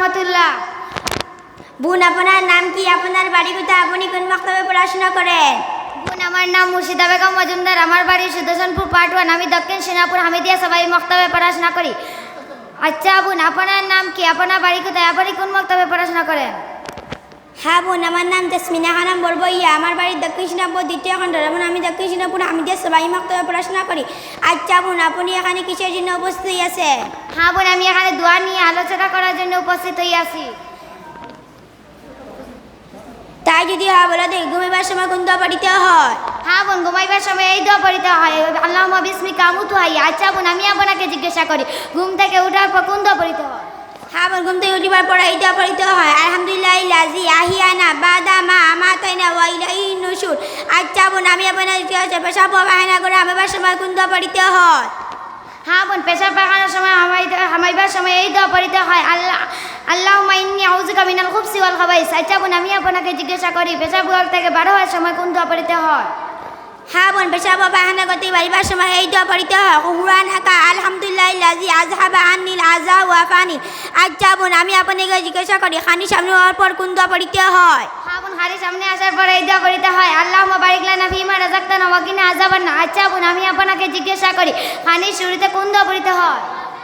রহমতুল্লাহ। বোন, আপনার নাম কি? আপনার বাড়ি কোথায়? আপনি কোন মক্তবে পড়াশোনা করেন? বোন, আমার নাম মুর্শিদা বেগম মজুমদার। আমার বাড়ি সুদর্শনপুর পার্ট 1। আমি দক্ষিণ সেনাপুর হামিদিয়া সবাই মক্তবে পড়াশোনা করি। আচ্ছা বোন, আপনার নাম কি? আপনার বাড়ি কোথায়? আপনি কোন মক্তবে পড়াশোনা করেন? হ্যাঁ বোন, আমার নাম জসমিনা খানম বড়বইয়া। আমার বাড়ি দক্ষিণ সিনাপুর 2য় খণ্ড। এবং আমি দক্ষিণ সিনাপুর হামিদিয়া সবাই মক্তবে পড়াশোনা করি। আচ্ছা বোন, আপনি এখানে কিসের জন্য উপস্থিত আছেন? হ্যাঁ বোন, আমি এখানে দোয়া নিয়ে আলোচনা করার জন্য উপস্থিত হইয়াছি। তাই যদি হয় বলে তো ঘুমাইবার সময় কোন দোয়া পড়িতে হয়? হ্যাঁ বোন, ঘুমাইবার সময় এই দোয়া পড়িতে হয়, আল্লাহুম্মা বিসমিকা আমুতু হাইয়া। আচ্ছা বোন, আমি আপনাকে জিজ্ঞাসা করি, ঘুম থেকে ওঠার পর কোন দোয়া পড়িতে হয়? হ্যাঁ বোন, ঘুম থেকে উঠিবার পর এই দোয়া পড়িতে হয়, আলহামদুলিল্লাহিল্লাযী আহিয়ানা বাদা মা আমাতানা ওয়া ইলাইহি নুশুর। আচ্ছা বোন, আমি আপনার পেশাব পায়খানা করে আমাবার সময় কোন দোয়া পড়িতে হয়? হ্যাঁ বোন, পেশাব পায়খানার সময় হামাইবার সময় এই দোয়া পড়িতে হয়, আল্লাহুম্মা ইন্নী আউযুকা মিনাল খুবসি ওয়াল খাবাইস। আচ্ছা বোন, আমি আপনাকে জিজ্ঞাসা করি, পেশাব থেকে বার হওয়ার সময় কোন দোয়া পড়িতে হয়? হ্যাঁ বোন, পেশাব পায়খানা করতে বাড়িবার সময় এই দোয়া পড়িতে হয়, কুরআনাকা আলহামদুলিল্লাহিল্লাযী আযহাবা আন্নিল আযা ওয়া আফানি। আচ্ছা বোন, আমি আপনাকে জিজ্ঞাসা করি, খানি সামনে হওয়ার পর কোন দোয়া পড়িতে হয়? হ্যাঁ বোন, খালি সামনে আসার পরে এই দোয়া পড়িতে হয়, আল্লাহুম্মা বারিক লানা ফীমা রাযাকতানা ওয়া কিনা আযাবান্নার। আচ্ছা বোন, আমি আপনাকে জিজ্ঞাসা করি, খানির শুরুতে কোন দোয়া পড়িতে হয়?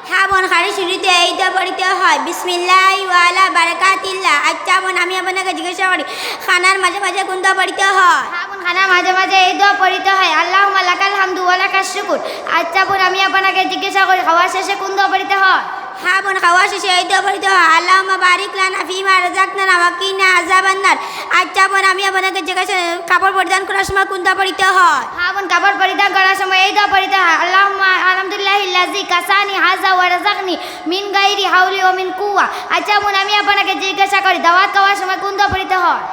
হ্যাঁ বোন, খানি শুরুতে এই দোয়া পড়িতে হয়, বিসমিল্লাহি ওয়া আলা বারাকাতিল্লাহ। আচ্ছা বোন, আমি আপনাকে জিজ্ঞাসা করি, খানার মাঝে মাঝে কোন দোয়া পড়িতে হয়? হ্যাঁ বোন, খানার মাঝে মাঝে এই দোয়া পড়িতে হয়, আল্লাহুম্মা লাকাল হামদু ওয়া লাকাশ শুকুর। আচ্ছা বোন, আমি আপনাকে জিজ্ঞাসা করি, খাওয়ার শেষে কোন দোয়া পড়িতে হয়? হ্যাঁ বোন, খাওয়া শেষে এই দোয়া পড়িতে হয়, আল্লাহুম্মা বারিক লানা ফীমা রাযাকতানা ওয়া কিনা আযাবান্নার। আচ্ছা বোন, আমি আপনাকে জিজ্ঞাসা, কাপড় পরিধান করার সময় কোন দোয়া পড়িতে হয়? হ্যাঁ বোন, কাপড় পরিধান করার সময় এই দোয়া পড়িতে হয়, আল্লাহুম্মা আলহামদুলিল্লাহিল্লাযী কাসানি হাযা ওয়া রাযাকনি মিন গায়রি হাওলি ওয়া মিন কুওয়া। আচ্ছা বোন, আমি আপনাকে জিজ্ঞাসা করি, দাওয়াত খাওয়ার সময় কোন দোয়া পড়িতে হয়?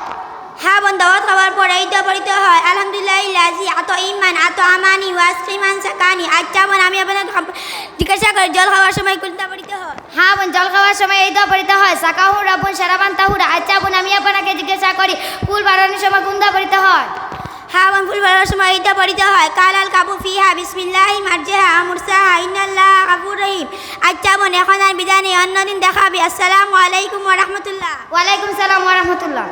হ্যাঁ বোন, দাওয়াত খাওয়ার পর এই দোয়া পড়িতে হয়, আলহামদুলিল্লাহিল্লাযী আতঈমান আতআমানি ওয়া আসকিমান সাকানি। আচ্ছা বোন, আমি আপনাকে জিজ্ঞাসা করি, জল খাওয়ার সময় কোন দোয়া পড়িতে হয়? হ্যাঁ বোন, জল খাওয়ার সময় এই দোয়া পড়িতে হয়, সাকাহু রাব্বুন শারাবান তাহুরা। আচ্ছা বোন, আমি আপনাকে জিজ্ঞাসা করি, ফুল বাড়ানোর সময় কোন দোয়া পড়িতে হয়? হ্যাঁ বোন, ফুল বাড়ানোর সময় এই দোয়া পড়িতে হয়, কালাল কাবু ফিহা বিসমিল্লাহি মারজাহা মুরসাহা ইন্নাল্লাহা গাফুর রহিম। আচ্ছা বোন, এখন আর বিদায় নেই, অন্যদিন দেখাবে। আসসালামু আলাইকুম ওয়া রাহমাতুল্লাহ। ওয়ালাইকুম সালাম ওয়া রাহমাতুল্লাহ।